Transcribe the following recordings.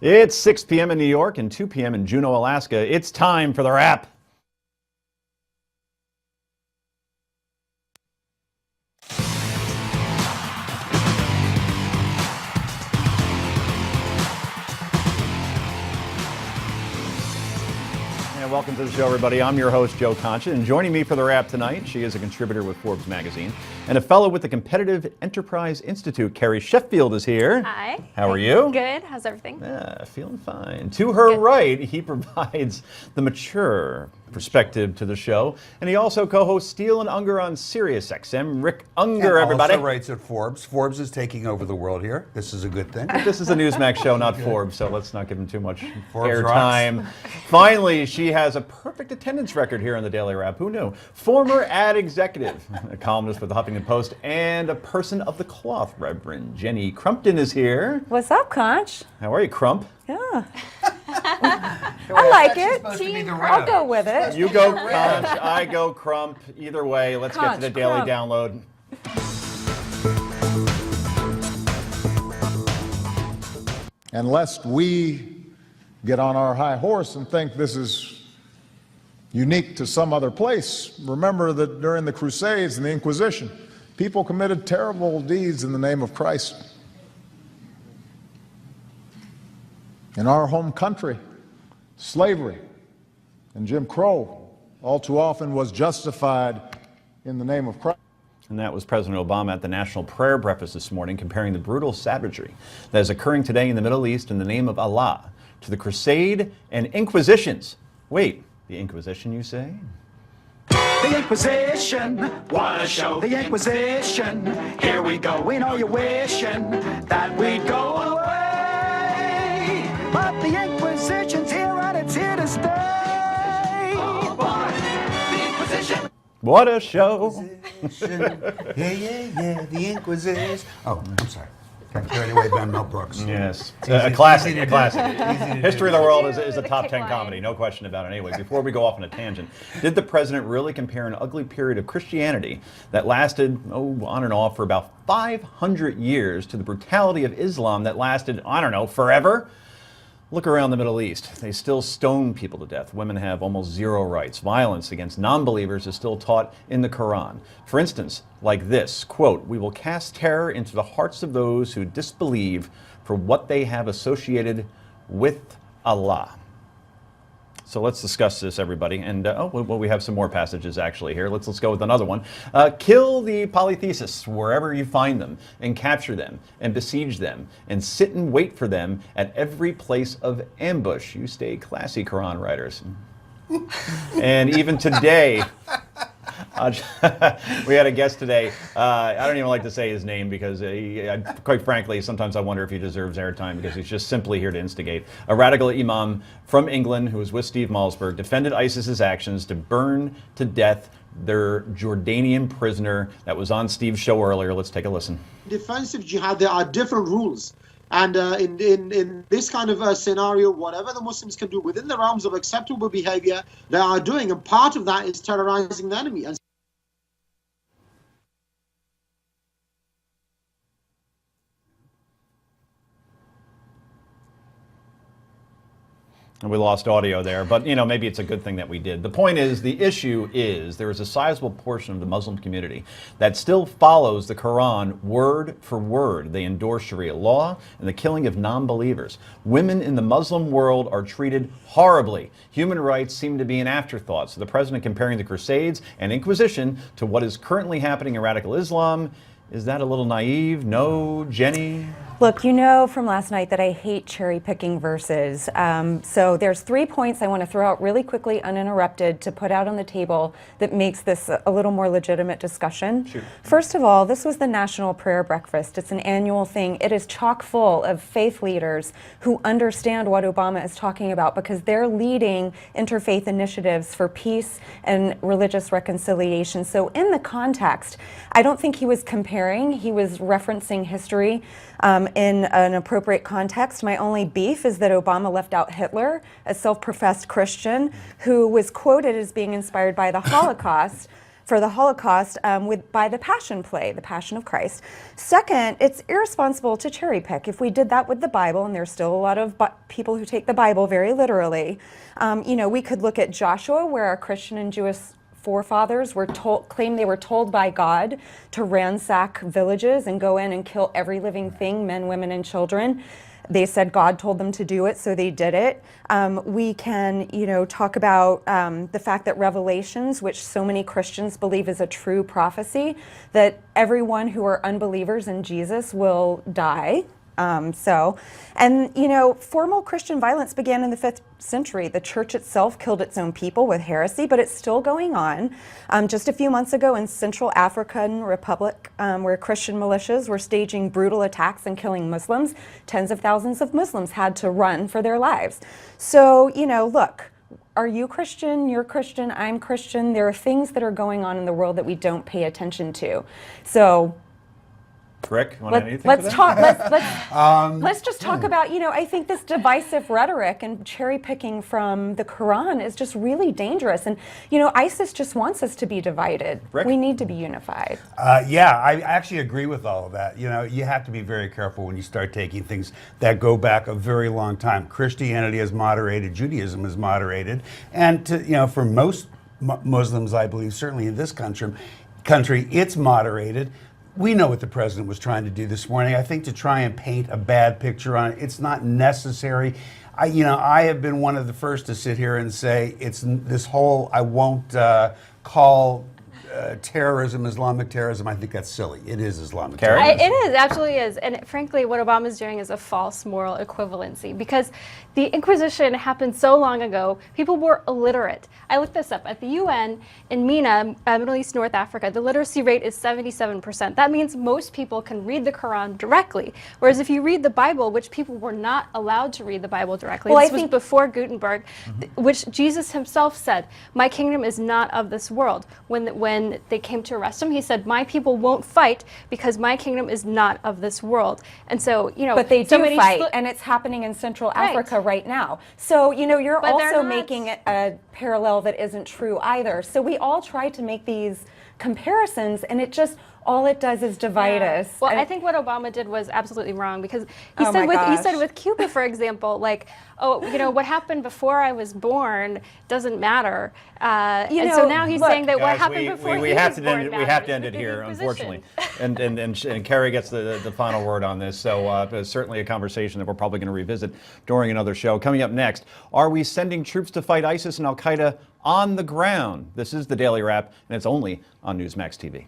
It's 6 p.m. in New York and 2 p.m. in Juneau, Alaska. It's time for the wrap. Welcome to the show, everybody. I'm your host, Joe Concha, and joining me for the wrap tonight, she is a contributor with Forbes magazine and a fellow with the Competitive Enterprise Institute. Carrie Sheffield is here. Hi. How are you? Good. How's everything? Feeling fine. To her right, he provides the mature perspective to the show, and he also co-hosts Steele and Unger on SiriusXM. Rick Unger, and everybody. Also writes at Forbes. Forbes is taking over the world here. This is a good thing. This is a Newsmax show, not Forbes, so let's not give him too much Forbes airtime. Finally, she has a perfect attendance record here on the Daily Wrap. Who knew? Former ad executive, a columnist with the Huffington Post, and a person of the cloth. Reverend Jenny Crumpton is here. What's up, Conch? How are you, Crump? Yeah. I like it. I'll go with it. You go Conch, I go Crump. Either way, let's get to the Daily Download. And lest we get on our high horse and think this is unique to some other place, remember that during the Crusades and the Inquisition, people committed terrible deeds in the name of Christ. In our home country, slavery and Jim Crow all too often was justified in the name of Christ. And that was President Obama at the National Prayer Breakfast this morning, comparing the brutal savagery that is occurring today in the Middle East in the name of Allah to the Crusade and Inquisitions. Wait, the Inquisition, you say? The Inquisition, what a show. The Inquisition, here we go. We know you're wishing that we'd go away, but the Inquisition's here and it's here to stay. Oh boy, the Inquisition. What a show. Yeah, the Inquisition. Oh, I'm sorry. Got carried away by Mel Brooks. Yes, a classic, a classic. History of the World is a top 10 comedy, no question about it. Anyway, before we go off on a tangent, did the president really compare an ugly period of Christianity that lasted, on and off for about 500 years to the brutality of Islam that lasted, I don't know, forever? Look around the Middle East. They still stone people to death. Women have almost zero rights. Violence against non-believers is still taught in the Quran. For instance, like this, quote, "We will cast terror into the hearts of those who disbelieve for what they have associated with Allah." So let's discuss this, everybody. And we have some more passages actually here. Let's go with another one. Kill the polytheists wherever you find them, and capture them, and besiege them, and sit and wait for them at every place of ambush. You stay classy, Quran writers. And even today, we had a guest today. I don't even like to say his name because, quite frankly, sometimes I wonder if he deserves airtime because he's just simply here to instigate. A radical imam from England who was with Steve Malzberg defended ISIS's actions to burn to death their Jordanian prisoner that was on Steve's show earlier. Let's take a listen. Defensive jihad, there are different rules. And in this kind of scenario, whatever the Muslims can do within the realms of acceptable behavior, they are doing. And part of that is terrorizing the enemy. And we lost audio there, but maybe it's a good thing that we did. The point is, the issue is there is a sizable portion of the Muslim community that still follows the Quran word for word. They endorse Sharia law and the killing of non-believers. Women in the Muslim world are treated horribly. Human rights seem to be an afterthought. So the president comparing the Crusades and Inquisition to what is currently happening in radical Islam, is that a little naive? No, Jenny? Look, you know from last night that I hate cherry-picking verses. So there's 3 points I want to throw out really quickly, uninterrupted, to put out on the table that makes this a little more legitimate discussion. Shoot. First of all, this was the National Prayer Breakfast. It's an annual thing. It is chock full of faith leaders who understand what Obama is talking about because they're leading interfaith initiatives for peace and religious reconciliation. So in the context, I don't think he was comparing, he was referencing history. In an appropriate context. My only beef is that Obama left out Hitler, a self-professed Christian who was quoted as being inspired by the Holocaust. for the Holocaust by the Passion Play, the Passion of Christ. Second, it's irresponsible to cherry pick. If we did that with the Bible, and there's still a lot of people who take the Bible very literally, we could look at Joshua, where our Christian and Jewish forefathers claimed they were told by God to ransack villages and go in and kill every living thing, men, women, and children. They said God told them to do it, so they did it. We can, talk about the fact that Revelations, which so many Christians believe is a true prophecy, that everyone who are unbelievers in Jesus will die. Formal Christian violence began in the 5th century. The church itself killed its own people with heresy, but it's still going on. Just a few months ago in Central African Republic, where Christian militias were staging brutal attacks and killing Muslims, tens of thousands of Muslims had to run for their lives. So, look, are you Christian? You're Christian, I'm Christian. There are things that are going on in the world that we don't pay attention to. So, Rick, want to add anything to let's that? talk. Let's just talk about. I think this divisive rhetoric and cherry picking from the Quran is just really dangerous. And ISIS just wants us to be divided. Rick? We need to be unified. Yeah, I actually agree with all of that. You have to be very careful when you start taking things that go back a very long time. Christianity is moderated, Judaism is moderated, and for most Muslims, I believe, certainly in this country, it's moderated. We know what the president was trying to do this morning. I think to try and paint a bad picture on it, it's not necessary. I have been one of the first to sit here and say it's this whole, I won't call terrorism Islamic terrorism. I think that's silly. It is Islamic terrorism. It is, absolutely is. And frankly, what Obama's doing is a false moral equivalency, because the Inquisition happened so long ago. People were illiterate. I looked this up. At the UN in MENA, Middle East, North Africa, the literacy rate is 77%. That means most people can read the Quran directly. Whereas if you read the Bible, which people were not allowed to read the Bible directly, this was before Gutenberg, which Jesus himself said, "My kingdom is not of this world." When they came to arrest him, he said, "My people won't fight because my kingdom is not of this world." And so, but they do fight, and it's happening in Central Africa right now. So, you're also making it a parallel that isn't true either. So we all try to make these comparisons, and all it does is divide us. Well, I think what Obama did was absolutely wrong, because he said with Cuba, for example, what happened before I was born doesn't matter. And so now he's saying that Guys, what happened before we he have was to born end, we matters have to end with it the here, Inquisition. unfortunately. And Carrie gets the final word on this. So it's certainly a conversation that we're probably going to revisit during another show. Coming up next, are we sending troops to fight ISIS and Al-Qaeda on the ground? This is the Daily Wrap, and it's only on Newsmax TV.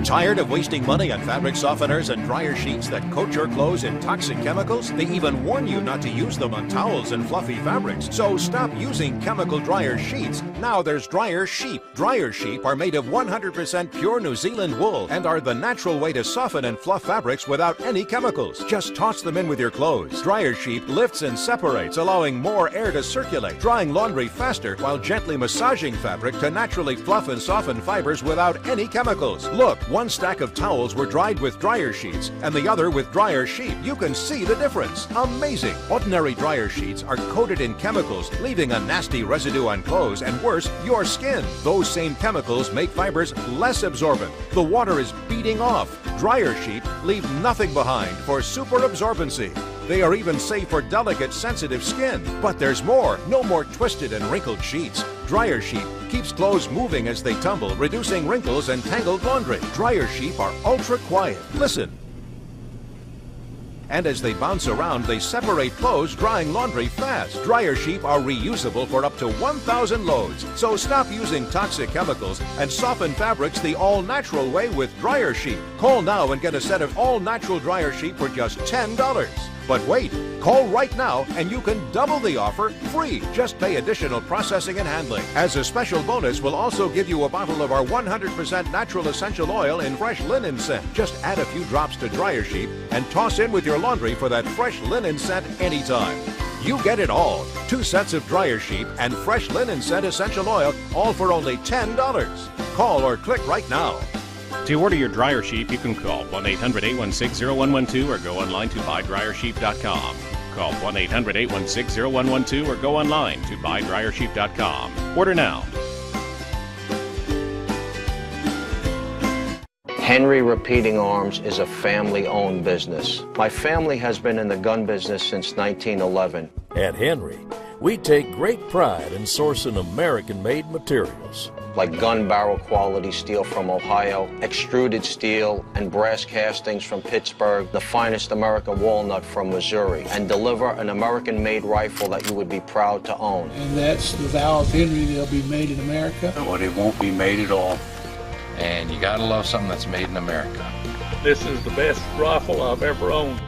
Tired of wasting money on fabric softeners and dryer sheets that coat your clothes in toxic chemicals? They even warn you not to use them on towels and fluffy fabrics. So stop using chemical dryer sheets. Now there's Dryer Sheep. Dryer Sheep are made of 100% pure New Zealand wool and are the natural way to soften and fluff fabrics without any chemicals. Just toss them in with your clothes. Dryer Sheep lifts and separates, allowing more air to circulate, drying laundry faster while gently massaging fabric to naturally fluff and soften fibers without any chemicals. Look, one stack of towels were dried with dryer sheets and the other with Dryer Sheep. You can see the difference. Amazing! Ordinary dryer sheets are coated in chemicals, leaving a nasty residue on clothes and worse, your skin. Those same chemicals make fibers less absorbent. The water is beating off. Dryer Sheep leave nothing behind for super absorbency. They are even safe for delicate, sensitive skin. But there's more. No more twisted and wrinkled sheets. Dryer Sheep keeps clothes moving as they tumble, reducing wrinkles and tangled laundry. Dryer Sheep are ultra quiet. Listen. And as they bounce around, they separate clothes, drying laundry fast. Dryer Sheep are reusable for up to 1,000 loads. So stop using toxic chemicals and soften fabrics the all-natural way with Dryer Sheep. Call now and get a set of all-natural Dryer Sheep for just $10. But wait, call right now and you can double the offer free. Just pay additional processing and handling. As a special bonus, we'll also give you a bottle of our 100% natural essential oil in fresh linen scent. Just add a few drops to Dryer Sheep and toss in with your laundry for that fresh linen scent anytime. You get it all. 2 sets of Dryer Sheep and fresh linen scent essential oil, all for only $10. Call or click right now. To order your Dryer Sheep, you can call 1-800-816-0112 or go online to buydryersheep.com. Call 1-800-816-0112 or go online to buydryersheep.com. Order now. Henry Repeating Arms is a family-owned business. My family has been in the gun business since 1911. At Henry, we take great pride in sourcing American-made materials. Like gun barrel quality steel from Ohio, extruded steel and brass castings from Pittsburgh, the finest American walnut from Missouri, and deliver an American-made rifle that you would be proud to own. And that's the vow of Henry, they'll be made in America. Or they won't be made at all. And you gotta love something that's made in America. This is the best rifle I've ever owned.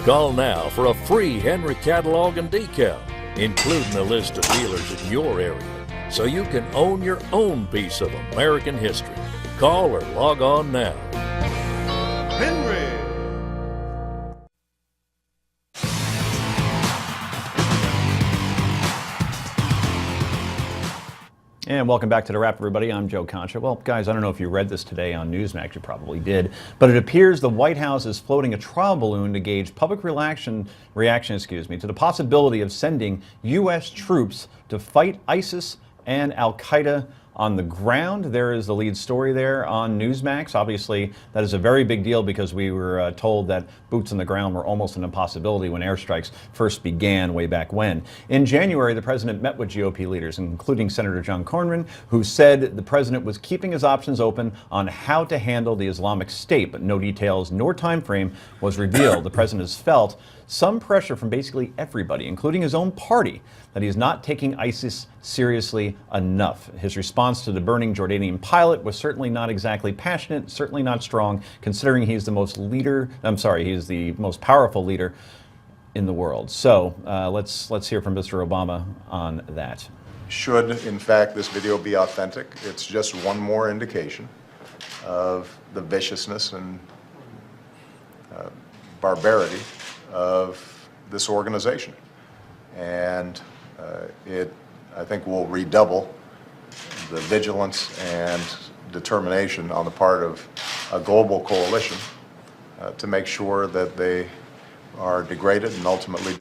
Call now for a free Henry catalog and decal, including a list of dealers in your area, so you can own your own piece of American history. Call or log on now. Henry. And welcome back to The Wrap, everybody. I'm Joe Concha. Well, guys, I don't know if you read this today on Newsmax. You probably did. But it appears the White House is floating a trial balloon to gauge public reaction to the possibility of sending U.S. troops to fight ISIS and al-Qaeda on the ground. There is the lead story there on Newsmax. Obviously, that is a very big deal because we were told that boots on the ground were almost an impossibility when airstrikes first began way back when. In January, the president met with GOP leaders, including Senator John Cornyn, who said the president was keeping his options open on how to handle the Islamic State, but no details nor time frame was revealed. The president has felt some pressure from basically everybody, including his own party, that he's not taking ISIS seriously enough. His response to the burning Jordanian pilot was certainly not exactly passionate, certainly not strong, considering he's the most powerful leader in the world. So let's hear from Mr. Obama on that. Should, in fact, this video be authentic, it's just one more indication of the viciousness and barbarity of this organization. And it, I think, will redouble the vigilance and determination on the part of a global coalition to make sure that they are degraded and ultimately.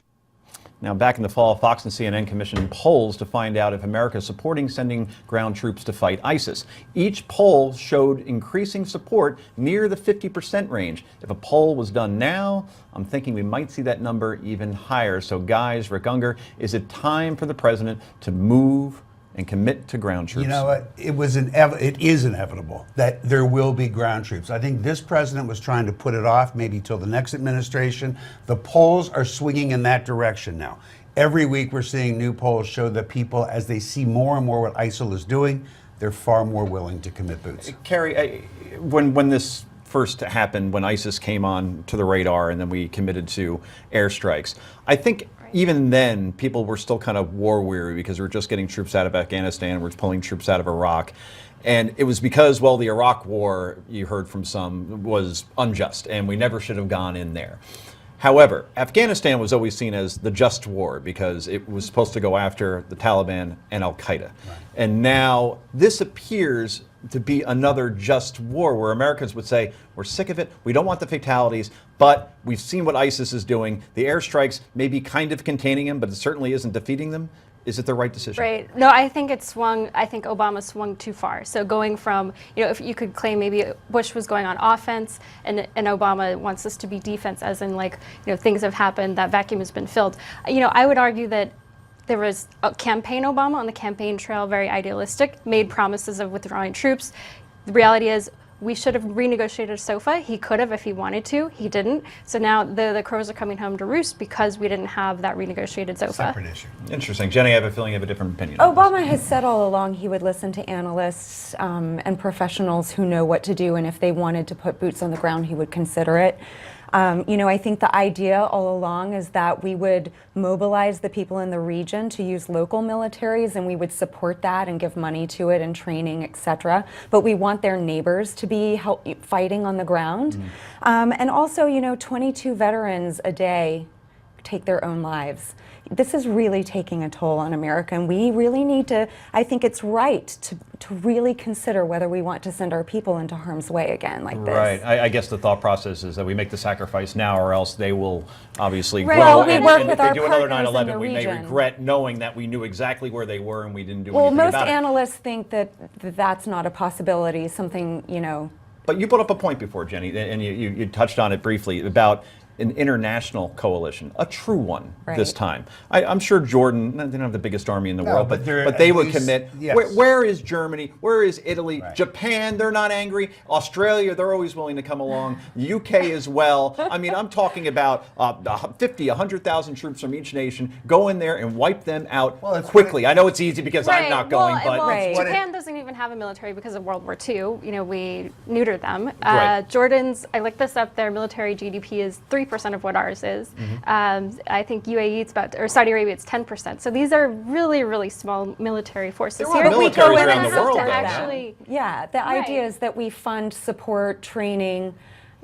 Now, back in the fall, Fox and CNN commissioned polls to find out if America is supporting sending ground troops to fight ISIS. Each poll showed increasing support near the 50% range. If a poll was done now, I'm thinking we might see that number even higher. So, guys, Rick Unger, is it time for the president to move and commit to ground troops? You know what? It is inevitable that there will be ground troops. I think this president was trying to put it off maybe till the next administration. The polls are swinging in that direction now. Every week we're seeing new polls show that people, as they see more and more what ISIL is doing, they're far more willing to commit boots. Kerry, when this first happened, when ISIS came on to the radar and then we committed to airstrikes, I think even then, people were still kind of war weary because we're just getting troops out of Afghanistan, we're pulling troops out of Iraq. And it was because, well, the Iraq war, you heard from some, was unjust and we never should have gone in there. However, Afghanistan was always seen as the just war because it was supposed to go after the Taliban and al-Qaeda. Right. And now this appears to be another just war where Americans would say, we're sick of it, we don't want the fatalities, but we've seen what ISIS is doing. The airstrikes may be kind of containing them, but it certainly isn't defeating them. Is it the right decision? Right. No, I think Obama swung too far. So going from, if you could claim maybe Bush was going on offense and Obama wants us to be defense, as in things have happened, that vacuum has been filled. I would argue that there was a campaign Obama on the campaign trail, very idealistic, made promises of withdrawing troops. The reality is we should have renegotiated SOFA. He could have if he wanted to. He didn't. So now the crows are coming home to roost because we didn't have that renegotiated SOFA. Separate issue. Interesting. Jenny, I have a feeling you have a different opinion. Obama has said all along he would listen to analysts and professionals who know what to do, and if they wanted to put boots on the ground, he would consider it. I think the idea all along is that we would mobilize the people in the region to use local militaries, and we would support that and give money to it and training, etc. But we want their neighbors to be fighting on the ground. And also, 22 veterans a day take their own lives. This is really taking a toll on America, and we really need to, I think it's right to really consider whether we want to send our people into harm's way again like this. Right. I guess the thought process is that we make the sacrifice now, or else they will obviously Right. grow. Well, we and, work and with if they our do another partners in 9/11, the we may region. regret knowing that we knew exactly where they were and we didn't do Well, anything most about it. analysts think that that's not a possibility, something, you know. But you brought up a point before, Jenny, and you touched on it briefly about an international coalition, a true one this time. I'm sure Jordan, they don't have the biggest army in the world, but they would commit. Yes. Where is Germany? Where is Italy? Japan, they're not angry. Australia, they're always willing to come along. UK as well. I mean, I'm talking about 50, 100,000 troops from each nation. Go in there and wipe them out quickly. I know it's easy because I'm not going, but Japan doesn't even have a military because of World War II. You know, we neutered them. Right. Jordan's, I looked this up, their military GDP is 3% of what ours is. I think UAE, it's about, or Saudi Arabia, it's 10%. So these are really, really small military forces There are here. militaries We go in around and the world, have to though, actually. Yeah, the idea is that we fund, support, training,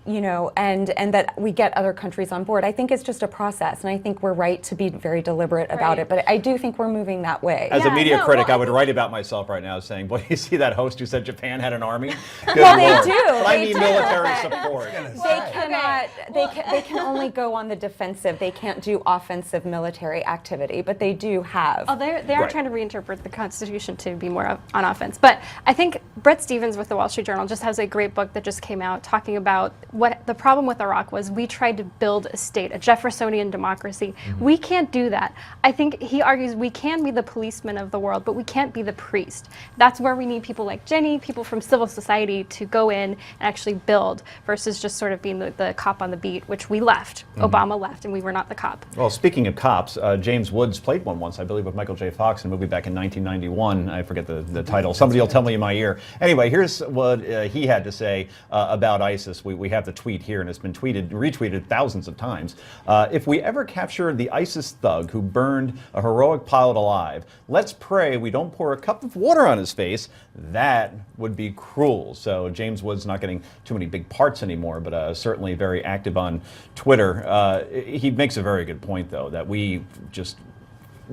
you know, and that we get other countries on board. I think it's just a process, and I think we're right to be very deliberate about it, but I do think we're moving that way. As a media critic, I would write about myself right now saying, boy, you see that host who said Japan had an army? Good Well, Lord. they do. But I They need do, military but support. They cannot. They can only go on the defensive. They can't do offensive military activity, but they do have. Oh, they are trying to reinterpret the Constitution to be more on offense. But I think Bret Stephens with the Wall Street Journal just has a great book that just came out talking about what the problem with Iraq was. We tried to build a state, a Jeffersonian democracy. We can't do that. I think he argues we can be the policeman of the world, but we can't be the priest. That's where we need people like Jenny, people from civil society to go in and actually build versus just sort of being the cop on the beat, which we left. Obama left, and we were not the cop. Well, speaking of cops, James Woods played one once, I believe, with Michael J. Fox in a movie back in 1991. I forget the title. Somebody will tell me in my ear. Anyway, here's what he had to say about ISIS. We have the tweet here, and it's been retweeted thousands of times. If we ever capture the ISIS thug who burned a heroic pilot alive, let's pray we don't pour a cup of water on his face. That would be cruel. So James Woods not getting too many big parts anymore, but certainly very active on Twitter. He makes a very good point, though, that we just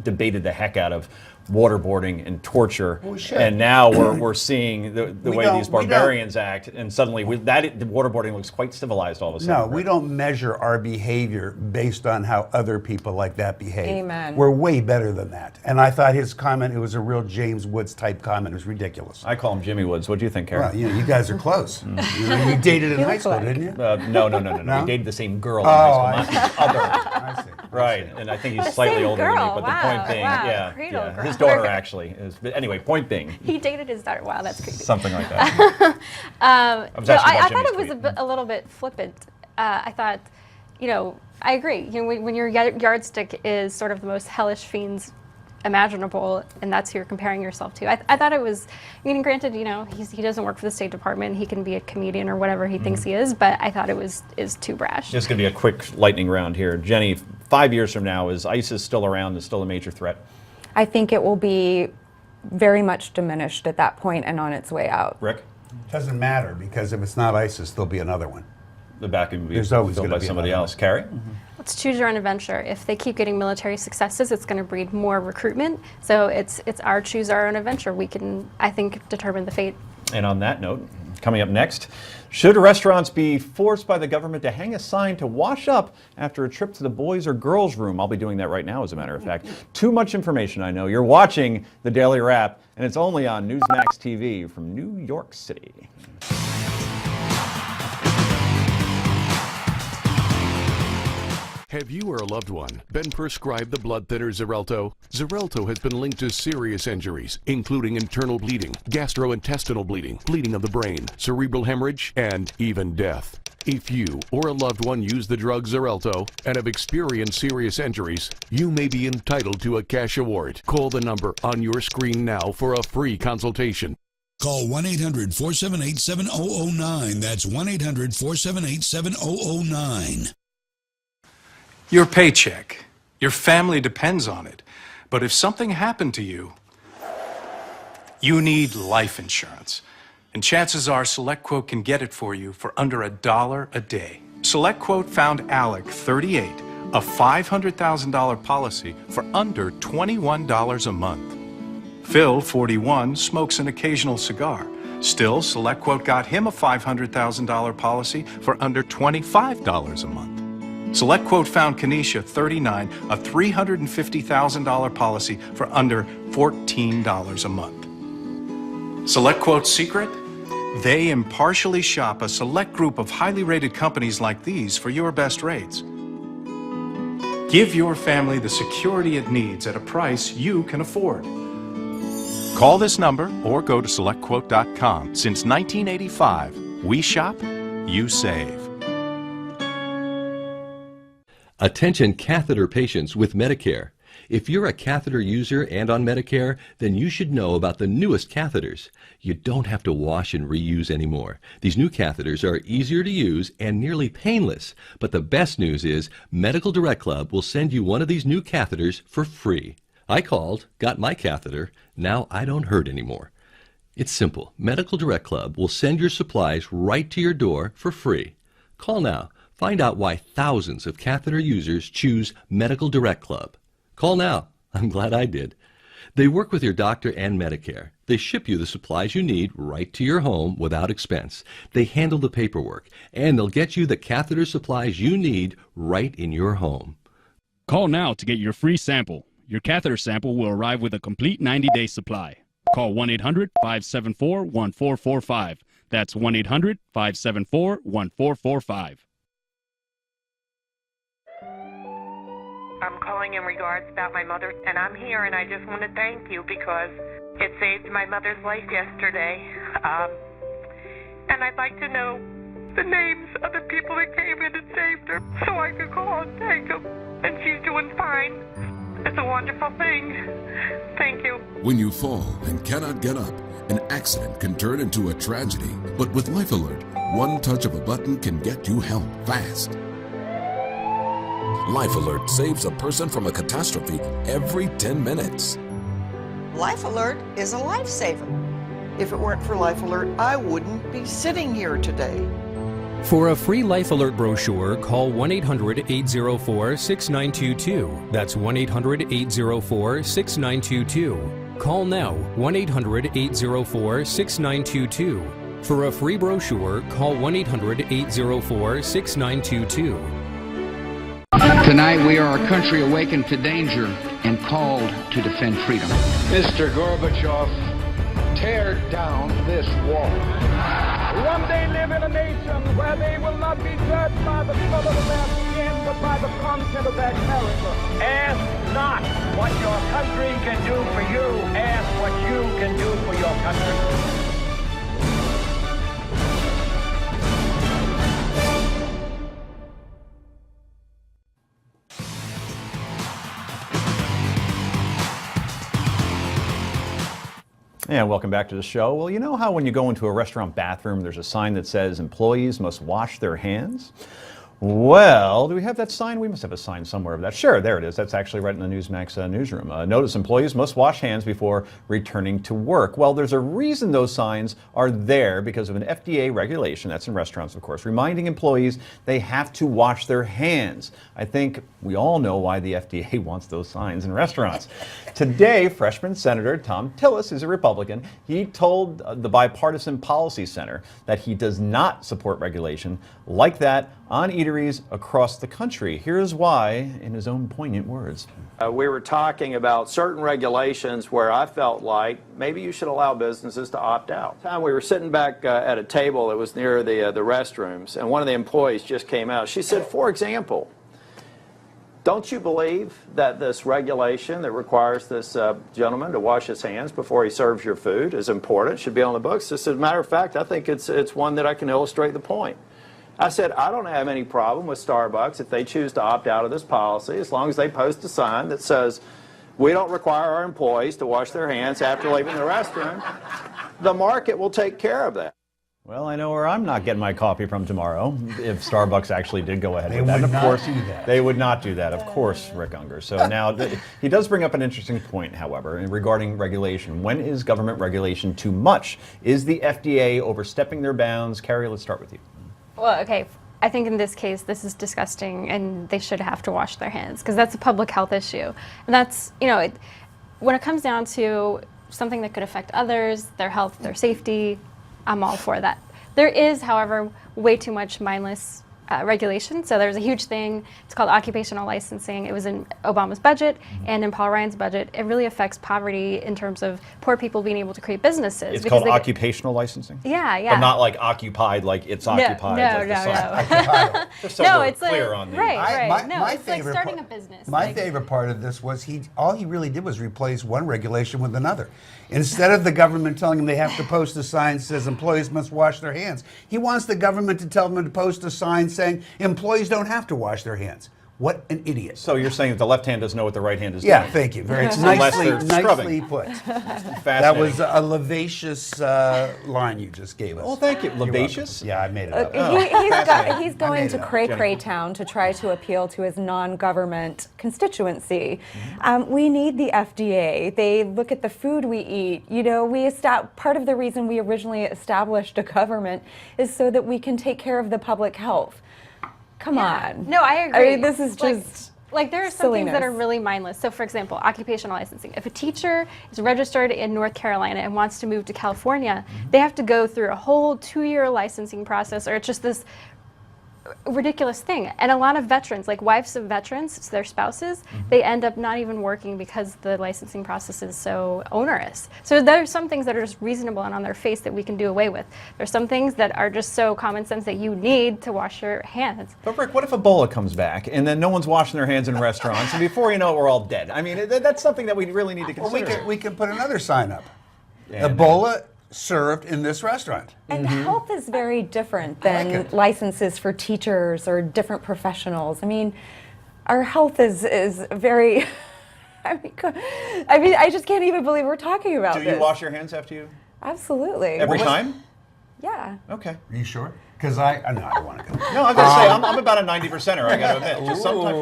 debated the heck out of waterboarding and torture, and now we're seeing the way these barbarians act, and suddenly the waterboarding looks quite civilized all of a sudden. No, we don't measure our behavior based on how other people like that behave. Amen. We're way better than that. And I thought his comment, it was a real James Woods type comment. It was ridiculous. I call him Jimmy Woods. What do you think, Karen? Well, you guys are close. You dated in high school, didn't you? No. We dated the same girl in high school, not each other. I see. Right, and I think he's slightly older than me, but the point being, cradle girl. his daughter actually is. But anyway, point being, He dated his daughter. Wow, that's creepy. something like that. I was asking about thought it Jimmy's was a little bit flippant. I thought, I agree. When your yardstick is sort of the most hellish fiends imaginable, and that's who you're comparing yourself to. I thought it was, granted, he doesn't work for the State Department. He can be a comedian or whatever he thinks he is, but I thought it is too brash. Just going to be a quick lightning round here. Jenny, 5 years from now, is ISIS still around? Is still a major threat? I think it will be very much diminished at that point and on its way out. Rick? Doesn't matter, because if it's not ISIS, there'll be another one. The back will be There's always filled gonna by be somebody another else. Carrie? Let's choose your own adventure. If they keep getting military successes, it's going to breed more recruitment. So it's our choose our own adventure. We can, I think, determine the fate. And on that note, coming up next, should restaurants be forced by the government to hang a sign to wash up after a trip to the boys' or girls' room? I'll be doing that right now, as a matter of fact. Too much information, I know. You're watching The Daily Wrap, and it's only on Newsmax TV from New York City. Have you or a loved one been prescribed the blood thinner Xarelto? Xarelto has been linked to serious injuries, including internal bleeding, gastrointestinal bleeding, bleeding of the brain, cerebral hemorrhage, and even death. If you or a loved one use the drug Xarelto and have experienced serious injuries, you may be entitled to a cash award. Call the number on your screen now for a free consultation. Call 1-800-478-7009. That's 1-800-478-7009. Your paycheck. Your family depends on it. But if something happened to you, you need life insurance. And chances are SelectQuote can get it for you for under $1 a day. SelectQuote found Alec, 38, A $500,000 policy for under $21 a month. Phil, 41, smokes an occasional cigar. Still, SelectQuote got him a $500,000 policy for under $25 a month. SelectQuote found Kenesha, 39, a $350,000 policy for under $14 a month. SelectQuote's secret? They impartially shop a select group of highly rated companies like these for your best rates. Give your family the security it needs at a price you can afford. Call this number or go to SelectQuote.com. Since 1985, we shop, you save. Attention catheter patients with Medicare. If you're a catheter user and on Medicare, then you should know about the newest catheters. You don't have to wash and reuse anymore. These new catheters are easier to use and nearly painless. But the best news is Medical Direct Club will send you one of these new catheters for free. I called, got my catheter, now I don't hurt anymore. It's simple. Medical Direct Club will send your supplies right to your door for free. Call now. Find out why thousands of catheter users choose Medical Direct Club. Call now. I'm glad I did. They work with your doctor and Medicare. They ship you the supplies you need right to your home without expense. They handle the paperwork, and they'll get you the catheter supplies you need right in your home. Call now to get your free sample. Your catheter sample will arrive with a complete 90-day supply. Call 1-800-574-1445. That's 1-800-574-1445. I'm calling in regards about my mother, and I'm here, and I just want to thank you because it saved my mother's life yesterday. And I'd like to know the names of the people that came in and saved her so I could call and thank them. And she's doing fine. It's a wonderful thing. Thank you. When you fall and cannot get up, an accident can turn into a tragedy. But with Life Alert, one touch of a button can get you help fast. Life Alert saves a person from a catastrophe every 10 minutes. Life Alert is a lifesaver. If it weren't for Life Alert, I wouldn't be sitting here today. For a free Life Alert brochure, call 1-800-804-6922. That's 1-800-804-6922. Call now, 1-800-804-6922. For a free brochure, call 1-800-804-6922. Tonight we are a country awakened to danger and called to defend freedom. Mr. Gorbachev, tear down this wall. One day live in a nation where they will not be judged by the color of their skin, but by the content of their character. Ask not what your country can do for you. Ask what you can do for your country. And welcome back to the show. Well, you know how when you go into a restaurant bathroom, there's a sign that says employees must wash their hands? Well, do we have that sign? We must have a sign somewhere of that. Sure, there it is. That's actually right in the Newsmax newsroom. Notice employees must wash hands before returning to work. Well, there's a reason those signs are there because of an FDA regulation, that's in restaurants, of course, reminding employees they have to wash their hands. I think we all know why the FDA wants those signs in restaurants. Today, freshman Senator Thom Tillis is a Republican. He told the Bipartisan Policy Center that he does not support regulation like that on eateries across the country. Here's why in his own poignant words. We were talking about certain regulations where I felt like maybe you should allow businesses to opt out. We were sitting back at a table that was near the restrooms, and one of the employees just came out. She said, for example, don't you believe that this regulation that requires this gentleman to wash his hands before he serves your food is important, should be on the books? As a matter of fact, I think it's one that I can illustrate the point. I said, I don't have any problem with Starbucks if they choose to opt out of this policy, as long as they post a sign that says, we don't require our employees to wash their hands after leaving the restroom. The market will take care of that. Well, I know where I'm not getting my coffee from tomorrow if Starbucks actually did go ahead with that. They would Of not course, do that. They would not do that, of course, Rick Unger. So now he does bring up an interesting point, however, regarding regulation. When is government regulation too much? Is the FDA overstepping their bounds? Carrie, let's start with you. Well, okay. I think in this case, this is disgusting, and they should have to wash their hands because that's a public health issue. And that's, when it comes down to something that could affect others, their health, their safety, I'm all for that. There is, however, way too much mindless regulation. So there's a huge thing. It's called occupational licensing. It was in Obama's budget and in Paul Ryan's budget. It really affects poverty in terms of poor people being able to create businesses. It's called occupational licensing? Yeah. But not like occupied, like it's occupied. No. Just so we're clear on the... Right. No, my it's like favorite starting a business. My favorite part of this was all he really did was replace one regulation with another. Instead of the government telling them they have to post a sign that says employees must wash their hands, he wants the government to tell them to post a sign saying employees don't have to wash their hands. What an idiot. So you're saying that the left hand doesn't know what the right hand is doing? Yeah, thank you. Very nicely put. That was a vivacious line you just gave us. Well, thank you. Vivacious? Yeah, I made it up. He's going to Cray Cray Town to try to appeal to his non-government constituency. We need the FDA. They look at the food we eat. Part of the reason we originally established a government is so that we can take care of the public health. Come on. No, I agree. I mean, this is just like there are some things that are really mindless. So, for example, occupational licensing. If a teacher is registered in North Carolina and wants to move to California, they have to go through a whole 2-year licensing process, or it's just this ridiculous thing. And a lot of veterans, like wives of veterans, it's their spouses, they end up not even working because the licensing process is so onerous. So there are some things that are just reasonable and on their face that we can do away with. There's some things that are just so common sense that you need to wash your hands. But Rick, what if Ebola comes back and then no one's washing their hands in restaurants and before you know it, we're all dead? I mean, that's something that we really need to consider. Well, we can put another sign up. Ebola served in this restaurant. And health is very different than licenses for teachers or different professionals. I mean, our health is very, I just can't even believe we're talking about this. Do you wash your hands after you? Absolutely. Every time? Yeah. Okay. Are you sure? Because I don't want to go. No, I'm going to say, I'm about a 90%er, I got to admit. Just sometimes,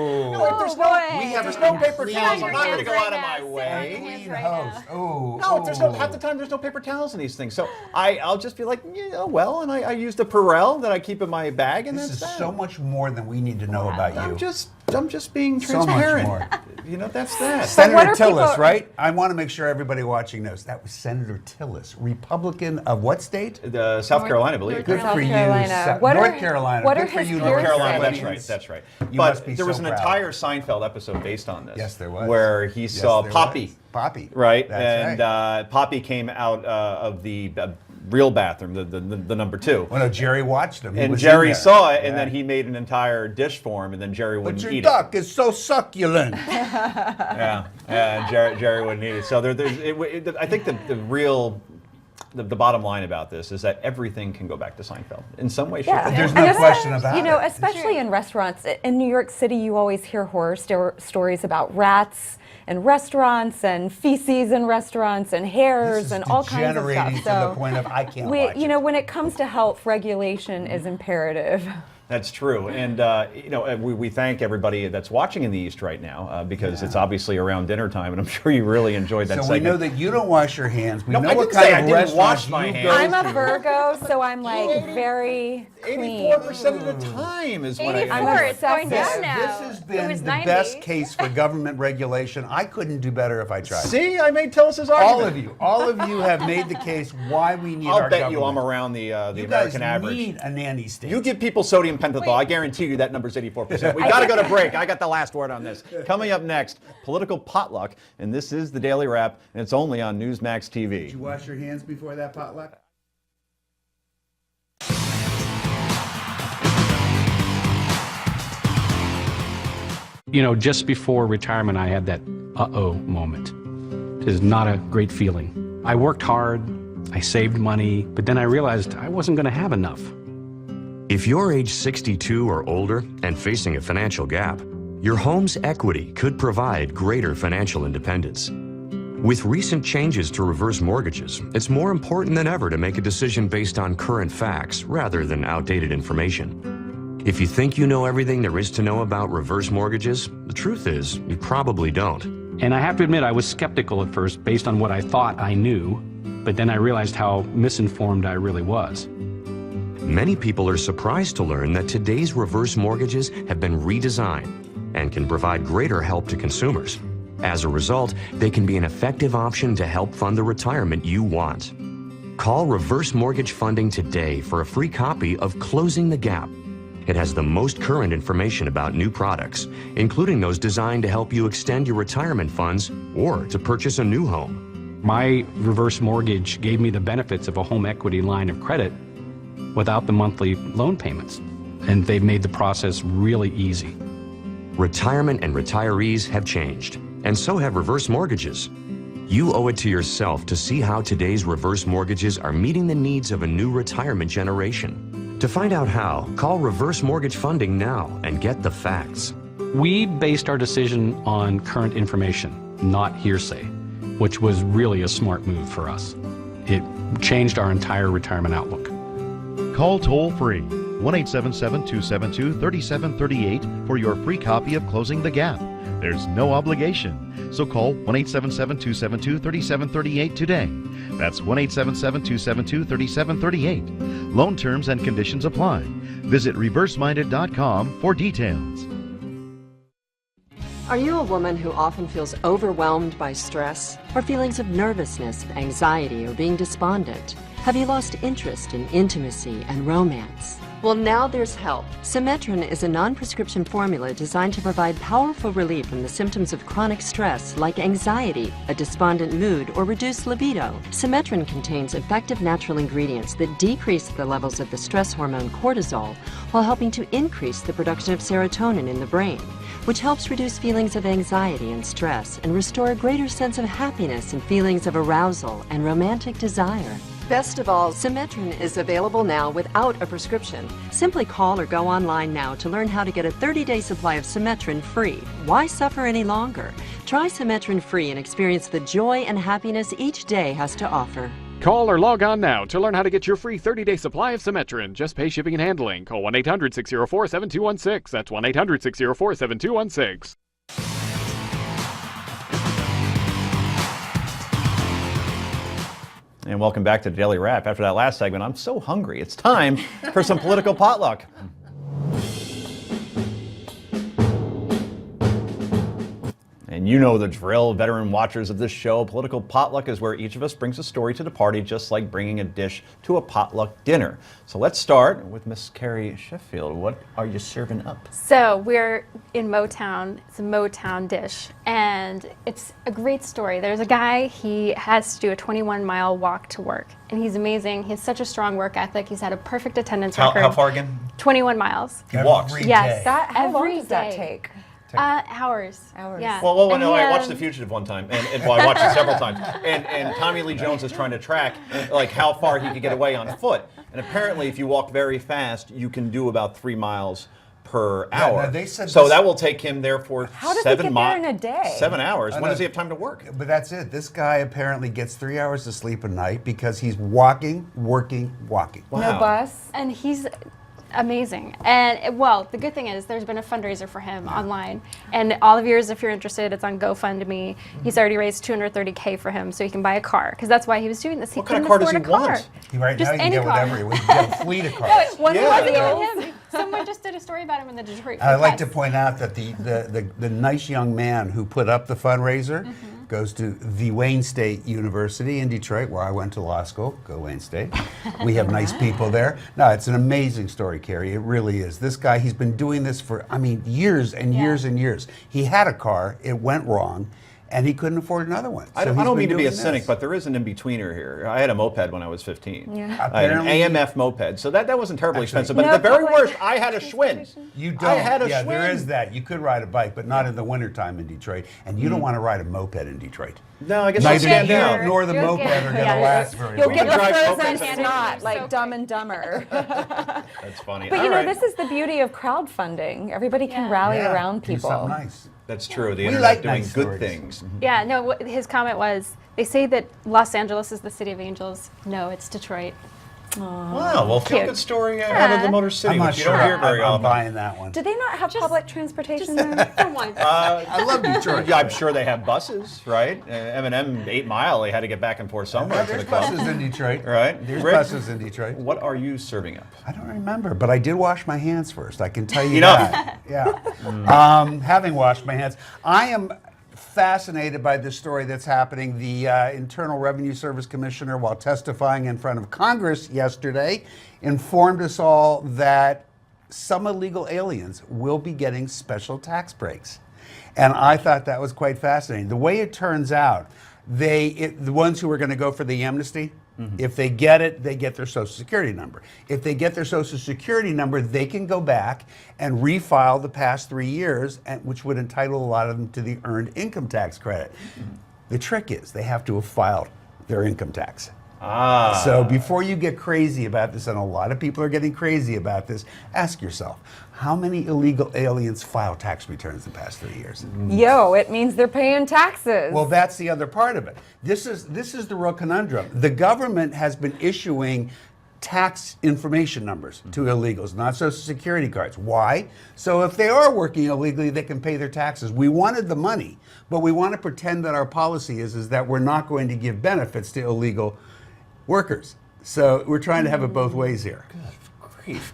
there's no paper towels. I'm not going to go out of my way. Half the time there's no paper towels in these things. So I'll just be like, well, and I use the Purell that I keep in my bag, and this is so much more than we need to know about you. I'm just being transparent. So much more. That's that. Senator Tillis, right? I want to make sure everybody watching knows that was Senator Tillis, Republican of what state? South Carolina, I believe. Good for you. North Carolina. What Good are for you, North Carolina. That's right. But there was an entire Seinfeld episode based on this. Yes, there was. Where he saw Poppy. Poppy. Right? That's and Poppy came out of the real bathroom, the number 2. Well, no, Jerry watched him. And Jerry saw it, and then he made an entire dish for him, and then Jerry wouldn't eat it. But your duck is so succulent. Jerry wouldn't eat it. So I think the bottom line about this is that everything can go back to Seinfeld in some way, shape, or form. There's no question about it. Especially in restaurants. In New York City, you always hear horror stories about rats and restaurants and feces in restaurants and hairs and all kinds of stuff. To the point of I can't watch it. When it comes to health, regulation is imperative. That's true, and we thank everybody that's watching in the East right now because it's obviously around dinner time, and I'm sure you really enjoyed that. So segment. we know that you don't wash your hands. We know what I kind of didn't wash restaurants my you hands. go I'm a to. Virgo, so I'm like very clean. 84% of the time is when 84, it's going down now. This has been the 90. best case for government regulation. I couldn't do better if I tried. See, I made Tillis's argument. All of you have made the case why we need I'll our bet government. you I'm around the You American guys average. need a nanny state. You give people sodium pentothal, I guarantee you that number's 84%. We got to go to break. I got the last word on this. Coming up next, political potluck, and this is the Daily Wrap, and it's only on Newsmax TV. Did you wash your hands before that potluck? Just before retirement, I had that uh-oh moment. It is not a great feeling. I worked hard, I saved money, but then I realized I wasn't going to have enough. If you're age 62 or older and facing a financial gap, your home's equity could provide greater financial independence. With recent changes to reverse mortgages, it's more important than ever to make a decision based on current facts rather than outdated information. If you think you know everything there is to know about reverse mortgages, the truth is you probably don't. And I have to admit, I was skeptical at first based on what I thought I knew, but then I realized how misinformed I really was. Many people are surprised to learn that today's reverse mortgages have been redesigned and can provide greater help to consumers. As a result, they can be an effective option to help fund the retirement you want. Call Reverse Mortgage Funding today for a free copy of Closing the Gap. It has the most current information about new products, including those designed to help you extend your retirement funds or to purchase a new home. My reverse mortgage gave me the benefits of a home equity line of credit without the monthly loan payments, and they've made the process really easy. Retirement and retirees have changed, and so have reverse mortgages. You owe it to yourself to see how today's reverse mortgages are meeting the needs of a new retirement generation. To find out how, call Reverse Mortgage Funding now and get the facts. We based our decision on current information, not hearsay, which was really a smart move for us. It changed our entire retirement outlook. Call toll-free 1-877-272-3738 for your free copy of Closing the Gap. There's no obligation, so call 1-877-272-3738 today. That's 1-877-272-3738. Loan terms and conditions apply. Visit reverseminded.com for details. Are you a woman who often feels overwhelmed by stress or feelings of nervousness, anxiety, or being despondent? Have you lost interest in intimacy and romance? Well, now there's help. Symetrin is a non-prescription formula designed to provide powerful relief from the symptoms of chronic stress like anxiety, a despondent mood, or reduced libido. Symetrin contains effective natural ingredients that decrease the levels of the stress hormone cortisol while helping to increase the production of serotonin in the brain, which helps reduce feelings of anxiety and stress and restore a greater sense of happiness and feelings of arousal and romantic desire. Best of all, Symetrin is available now without a prescription. Simply call or go online now to learn how to get a 30-day supply of Symetrin free. Why suffer any longer? Try Symetrin free and experience the joy and happiness each day has to offer. Call or log on now to learn how to get your free 30-day supply of Symetrin. Just pay shipping and handling. Call 1-800-604-7216. That's 1-800-604-7216. And welcome back to the Daily Wrap. After that last segment, I'm so hungry. It's time for some political potluck. And you know the drill, veteran watchers of this show. Political potluck is where each of us brings a story to the party, just like bringing a dish to a potluck dinner. So let's start with Miss Carrie Sheffield. What are you serving up? So we're in Motown. It's a Motown dish, and it's a great story. There's a guy, he has to do a 21-mile walk to work, and he's amazing. He has such a strong work ethic. He's had a perfect attendance record. How far again? 21 miles. He walks? Yes. How long Every does that day. take? Hours. Yeah. Well, And no, he, I watched The Fugitive one time, and well, I watched it several times. And Tommy Lee Jones is trying to track like how far he could get away on foot. And apparently, if you walk very fast, you can do about 3 miles per hour. now they said so this- that will take him therefore How does he 7 get miles. there in a day? 7 hours. I When know. does he have time to work? But that's it. This guy apparently gets 3 hours of sleep a night because he's walking, working, walking. No bus. And he's amazing. And well, the good thing is there's been a fundraiser for him online. And all of yours, if you're interested, it's on GoFundMe. He's already raised $230K for him so he can buy a car. Because that's why he was doing this. He What kind of couldn't car does he afford a car. want? Right Just now, you can any get car. whatever. We can get a fleet of cars. No, it wasn't Yeah. even him. Someone just did a story about him in the Detroit Free I'd like Press. to point out that the nice young man who put up the fundraiser goes to the Wayne State University in Detroit, where I went to law school. Go Wayne State. We have nice people there. No, it's an amazing story, Carrie. It really is. This guy, he's been doing this for, years and years and years. He had a car, it went wrong, and he couldn't afford another one. I So don't he's been mean to be a doing cynic, this. but there is an in-betweener here. I had a moped when I was 15. Yeah. I had an Apparently- AMF moped, so that wasn't terribly Actually- expensive. But No, at the very but worst, I had a Schwinn. You don't. I had a yeah, Schwinn. there is that. You could ride a bike, but not in the wintertime in Detroit. And you don't want to ride a moped in Detroit. No, I guess I'll Neither stand you down. nor the You'll moped get- are going to yeah, last very You'll long. get the drive frozen mopeds in snot the like city. Dumb and Dumber. That's funny. But All you know, right. this is the beauty of crowdfunding. Everybody can rally Yeah, around do people. something nice. That's true. The We internet like doing nice good stories. things. Yeah, no, his comment was, they say that Los Angeles is the city of angels. No, it's Detroit. Wow, well, feel Cute. good story out of the Motor City, I'm not which you sure don't hear very I'm often. buying that one. Do they not have public transportation there? I love Detroit. Yeah, I'm sure they have buses, right? M&M 8 Mile, they had to get back and forth somewhere to There's the club. buses in Detroit. Right? There's Rick, buses in Detroit. What are you serving up? I don't remember, but I did wash my hands first. I can tell you Enough. that. Yeah. Having washed my hands, I am fascinated by this story that's happening. The Internal Revenue Service Commissioner, while testifying in front of Congress yesterday, informed us all that some illegal aliens will be getting special tax breaks. And I thought that was quite fascinating. The way it turns out, the ones who are going to go for the amnesty, if they get it, they get their Social Security number. If they get their Social Security number, they can go back and refile the past 3 years, which would entitle a lot of them to the earned income tax credit. The trick is they have to have filed their income tax. So before you get crazy about this, and a lot of people are getting crazy about this, ask yourself, how many illegal aliens file tax returns the past 3 years? Yo, it means they're paying taxes. Well, that's the other part of it. This is the real conundrum. The government has been issuing tax information numbers to illegals, not Social Security cards. Why? So if they are working illegally, they can pay their taxes. We wanted the money, but we want to pretend that our policy is that we're not going to give benefits to illegal workers. So we're trying to have it both ways here.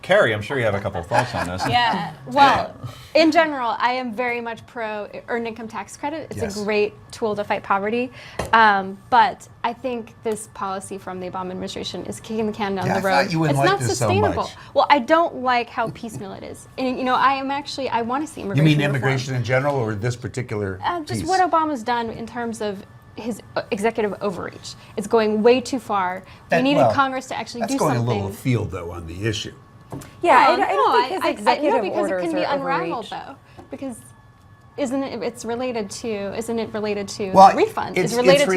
Carrie, I'm sure you have a couple of thoughts on this. Yeah. Well, in general, I am very much pro earned income tax credit. It's Yes. a great tool to fight poverty. But I think this policy from the Obama administration is kicking the can down Yeah, the I road. thought you wouldn't It's like not this so sustainable. much. Well, I don't like how piecemeal it is. And I want to see You immigration mean reform. immigration in general, or this particular Just piece? what Obama's done in terms of his executive overreach. It's going way too far. We need Congress to actually do something. That's going a little afield, though, on the issue. Yeah, I Well, don't think his executive because orders it can be are unraveled overreach. though, because isn't it related to Well, refund? it's related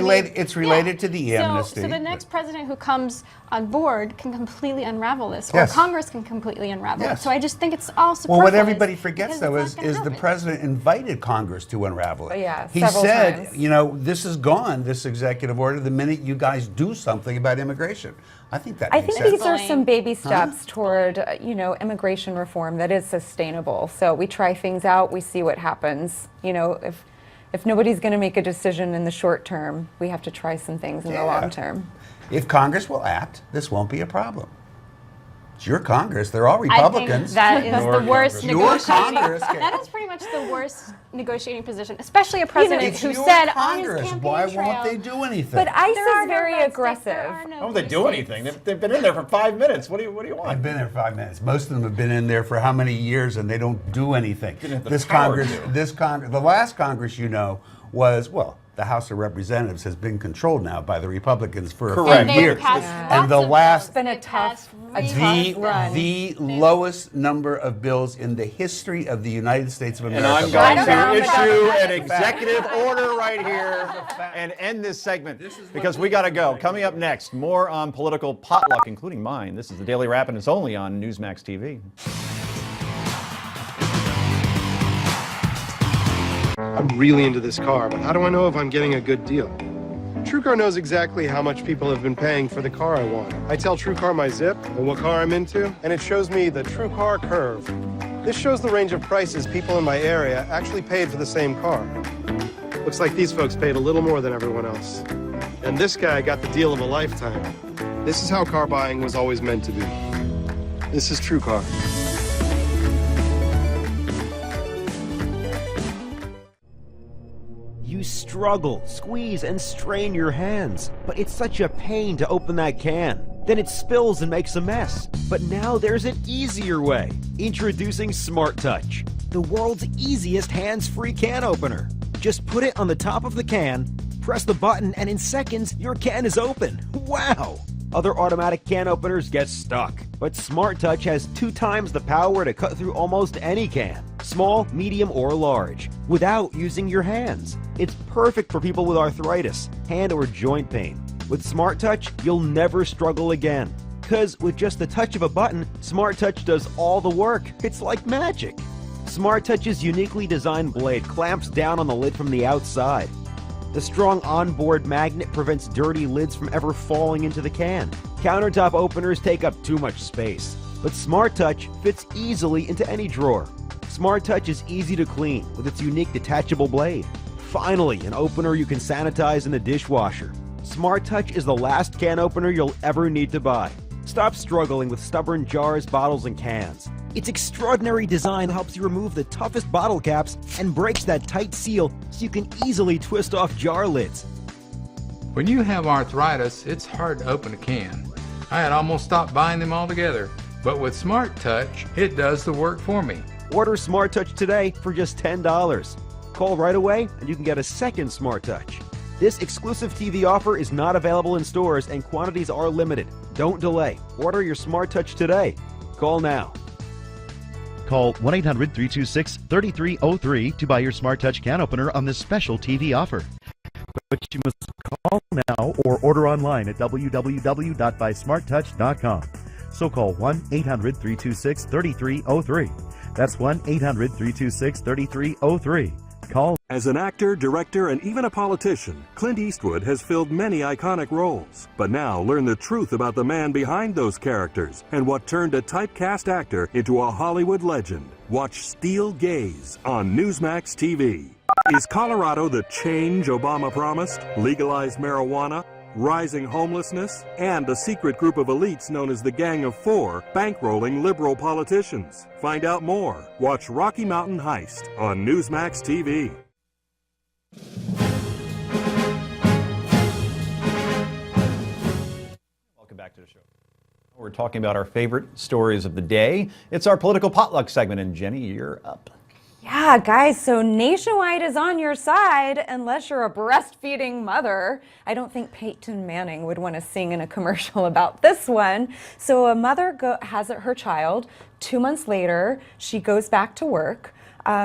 related to the amnesty. So the next president who comes on board can completely unravel this, or Yes. Congress can completely unravel it. Yes. So I just think it's all superfluous. Well, what everybody forgets, because though, it's is not gonna the happen. president invited Congress to unravel it. Yeah, he several said, times. this is gone, this executive order, the minute you guys do something about immigration. I think that I makes think sense. these are some baby Huh? steps toward, immigration reform that is sustainable. So we try things out, we see what happens. If nobody's going to make a decision in the short term, we have to try some things in the long term. If Congress will act, this won't be a problem. It's your Congress. They're all I think Republicans. that is the worst Your negotiating. Congress. That is pretty much the worst negotiating position, especially a president It's who your said Congress. on his campaign Why trail. won't they do anything? But ICE There are is no very red states, aggressive. there are no How would they blue do states. anything? They've been in there for 5 minutes. What do you want? I've been there 5 minutes. Most of them have been in there for how many years, and they don't do anything. Didn't have the This power Congress, to. the last Congress, was the House of Representatives has been controlled now by the Republicans for Correct. a few years, and the last It's been a tough run. the lowest number of bills in the history of the United States of America. And I'm going to issue an executive order right here and end this segment because we got to go. Coming up next, more on political potluck, including mine. This is the Daily Wrap, and it's only on Newsmax TV. I'm really into this car, but how do I know if I'm getting a good deal? TrueCar knows exactly how much people have been paying for the car I want. I tell TrueCar my zip and what car I'm into, and it shows me the TrueCar curve. This shows the range of prices people in my area actually paid for the same car. Looks like these folks paid a little more than everyone else. And this guy got the deal of a lifetime. This is how car buying was always meant to be. This is TrueCar. You struggle, squeeze, and strain your hands, but it's such a pain to open that can. Then it spills and makes a mess. But now there's an easier way. Introducing Smart Touch, the world's easiest hands-free can opener. Just put it on the top of the can, press the button, and in seconds, your can is open. Wow! Other automatic can openers get stuck, but Smart Touch has 2 times the power to cut through almost any can, small, medium, or large, without using your hands. It's perfect for people with arthritis, hand or joint pain. With Smart Touch, you'll never struggle again. Because with just the touch of a button, Smart Touch does all the work. It's like magic. Smart Touch's uniquely designed blade clamps down on the lid from the outside. The strong onboard magnet prevents dirty lids from ever falling into the can. Countertop openers take up too much space, but Smart Touch fits easily into any drawer. Smart Touch is easy to clean with its unique detachable blade. Finally, an opener you can sanitize in the dishwasher. Smart Touch is the last can opener you'll ever need to buy. Stop struggling with stubborn jars, bottles, and cans. Its extraordinary design helps you remove the toughest bottle caps and breaks that tight seal so you can easily twist off jar lids. When you have arthritis, it's hard to open a can. I had almost stopped buying them altogether, but with Smart Touch, it does the work for me. Order Smart Touch today for just $10. Call right away and you can get a second Smart Touch. This exclusive TV offer is not available in stores and quantities are limited. Don't delay. Order your Smart Touch today. Call now. Call 1-800-326-3303 to buy your Smart Touch can opener on this special TV offer. But you must call now or order online at www.buysmarttouch.com. So call 1-800-326-3303. That's 1-800-326-3303. Call. As an actor, director, and even a politician, Clint Eastwood has filled many iconic roles. But now learn the truth about the man behind those characters and what turned a typecast actor into a Hollywood legend. Watch Steel Gaze on Newsmax TV. Is Colorado the change Obama promised? Legalized marijuana? Rising homelessness, and a secret group of elites known as the Gang of Four bankrolling liberal politicians. Find out more. Watch Rocky Mountain Heist on Newsmax TV. Welcome back to the show. We're talking about our favorite stories of the day. It's our political potluck segment, and Jenny, you're up. Yeah, guys, so Nationwide is on your side unless you're a breastfeeding mother. I don't think Peyton Manning would want to sing in a commercial about this one. So a mother has her child. 2 months later, she goes back to work.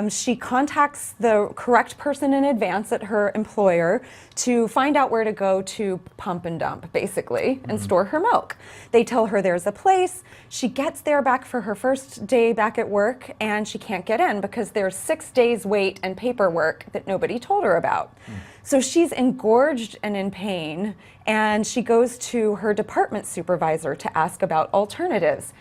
She contacts the correct person in advance at her employer to find out where to go to pump and dump, basically, and store her milk. They tell her there's a place. She gets there back for her first day back at work, and she can't get in because there's 6 days wait and paperwork that nobody told her about. So she's engorged and in pain, and she goes to her department supervisor to ask about alternatives,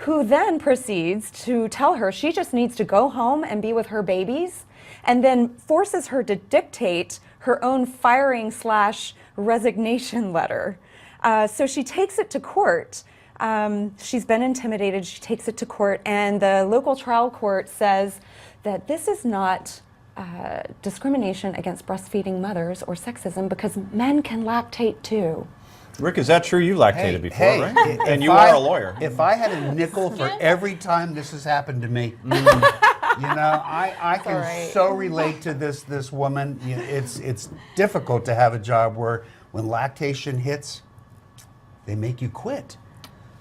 who then proceeds to tell her she just needs to go home and be with her babies, and then forces her to dictate her own firing/resignation letter. So she takes it to court. She's been intimidated. She takes it to court, and the local trial court says that this is not discrimination against breastfeeding mothers or sexism because men can lactate too. Rick, is that true? You lactated before, right? And you are a lawyer. If I had a nickel for every time this has happened to me, you know, I can so relate to this woman. You know, it's difficult to have a job where when lactation hits, they make you quit.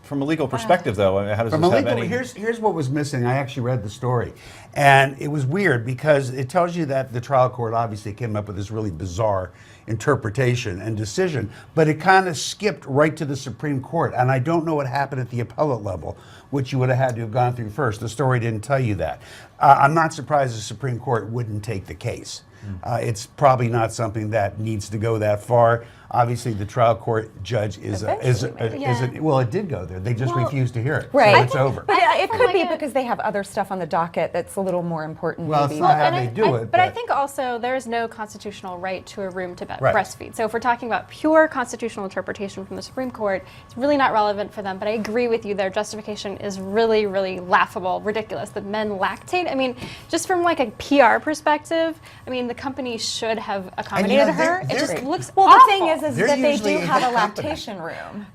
From a legal perspective, though, how does From this a have legal, any... here's what was missing. I actually read the story, and it was weird because it tells you that the trial court obviously came up with this really bizarre interpretation and decision, but it kind of skipped right to the Supreme Court, and I don't know what happened at the appellate level, which you would have had to have gone through first. The story didn't tell you that. I'm not surprised the Supreme Court wouldn't take the case. It's probably not something that needs to go that far. Obviously, the trial court judge well, it did go there. They just refused to hear it. Right. So it's over. But it could be because they have other stuff on the docket that's a little more important. Well, maybe. it's not how they do it. But I think also there is no constitutional right to a room to Right. breastfeed. So if we're talking about pure constitutional interpretation from the Supreme Court, it's really not relevant for them. But I agree with you, their justification is really, really laughable, ridiculous, that men lactate. I mean, just from like a PR perspective, I mean, the company should have accommodated her. It just looks well, awful. the thing is that they do have a lactation room.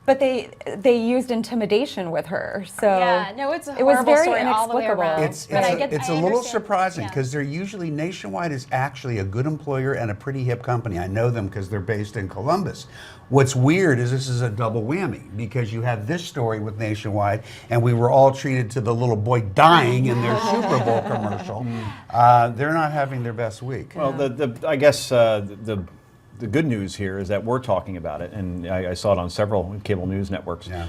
But they used intimidation with her, so yeah, no, it's a it was horrible very story all the way inexplicable. around. It's a little surprising because they're usually, Nationwide is actually a good employer and a pretty hip company. I know them because they're based in Columbus. What's weird is this is a double whammy because you have this story with Nationwide, and we were all treated to the little boy dying in their Super Bowl commercial. They're not having their best week. Well, I guess the the good news here is that we're talking about it, and I saw it on several cable news networks. Yeah.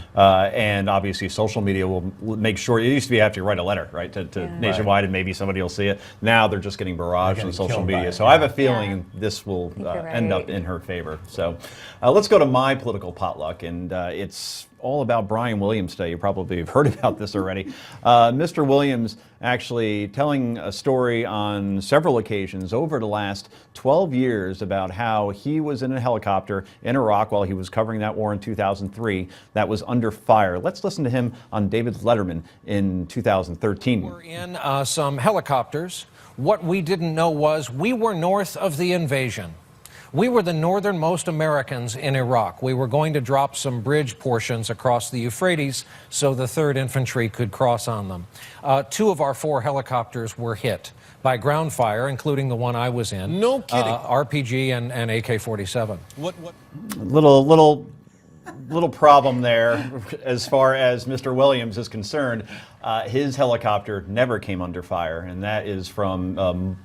And obviously, social media will make sure. It used to be you have to write a letter, right, to Nationwide, and maybe somebody will see it. Now they're just getting barraged on social media. So I have a feeling this will end up in her favor. So let's go to my political potluck, and it's all about Brian Williams today. You probably have heard about this already. Mr. Williams actually telling a story on several occasions over the last 12 years about how he was in a helicopter in Iraq while he was covering that war in 2003 that was under fire. Let's listen to him on David Letterman in 2013. We're in some helicopters. What we didn't know was we were north of the invasion. We were the northernmost Americans in Iraq. We were going to drop some bridge portions across the Euphrates so the 3rd Infantry could cross on them. 2 of our 4 helicopters were hit by ground fire, including the one I was in. No kidding. RPG and AK-47. What? Little problem there as far as Mr. Williams is concerned. His helicopter never came under fire, and that is from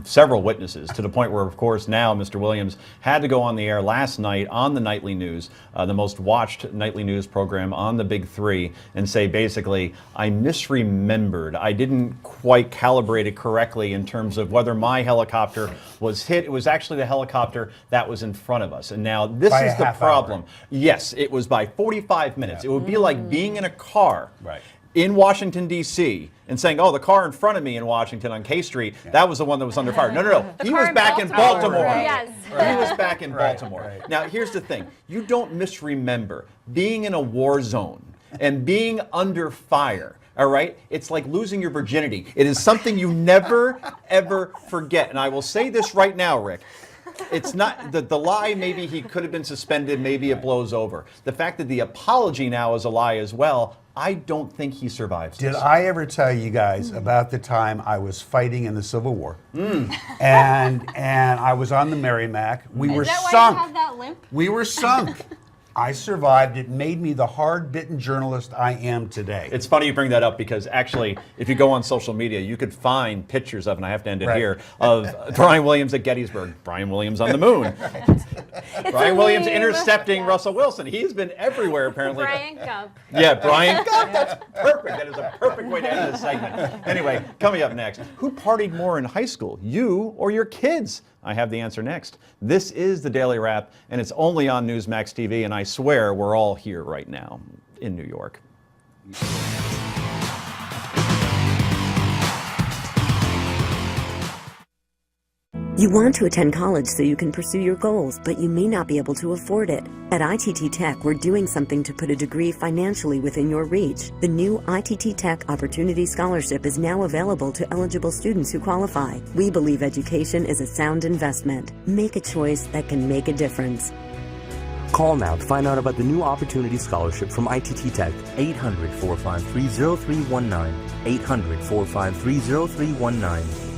several witnesses, to the point where, of course, now Mr. Williams had to go on the air last night on the nightly news, the most watched nightly news program on the Big Three, and say basically, I misremembered. I didn't quite calibrate it correctly in terms of whether my helicopter was hit. It was actually the helicopter that was in front of us. And now this is the problem. Yes, it was by 45 minutes. It would be like being in a car. Right. In Washington, D.C., and saying, oh, the car in front of me in Washington on K Street, that was the one that was under fire. No. He was back in Baltimore. Yes. He was back in Baltimore. Right. Now, here's the thing. You don't misremember being in a war zone and being under fire. All right? It's like losing your virginity. It is something you never, ever forget. And I will say this right now, Rick. It's not the lie. Maybe he could have been suspended. Maybe it blows over. The fact that the apology now is a lie as well, I don't think he survives this. Did I ever tell you guys about the time I was fighting in the Civil War? And I was on the Merrimack. We were sunk. Is that why you have that limp? We were sunk. I survived. It made me the hard-bitten journalist I am today. It's funny you bring that up because actually, if you go on social media, you could find pictures of, and I have to end it here, of Brian Williams at Gettysburg, Brian Williams on the moon, Brian Williams intercepting Russell Wilson. He's been everywhere apparently. Brian Gump. Yeah, Brian Gump. That's perfect. That is a perfect way to end this segment. Anyway, coming up next, who partied more in high school, you or your kids? I have the answer next. This is the Daily Wrap, and it's only on Newsmax TV, and I swear we're all here right now in New York. You want to attend college so you can pursue your goals, but you may not be able to afford it. At ITT Tech, we're doing something to put a degree financially within your reach. The new ITT Tech Opportunity Scholarship is now available to eligible students who qualify. We believe education is a sound investment. Make a choice that can make a difference. Call now to find out about the new Opportunity Scholarship from ITT Tech. 800-453-0319. 800-453-0319.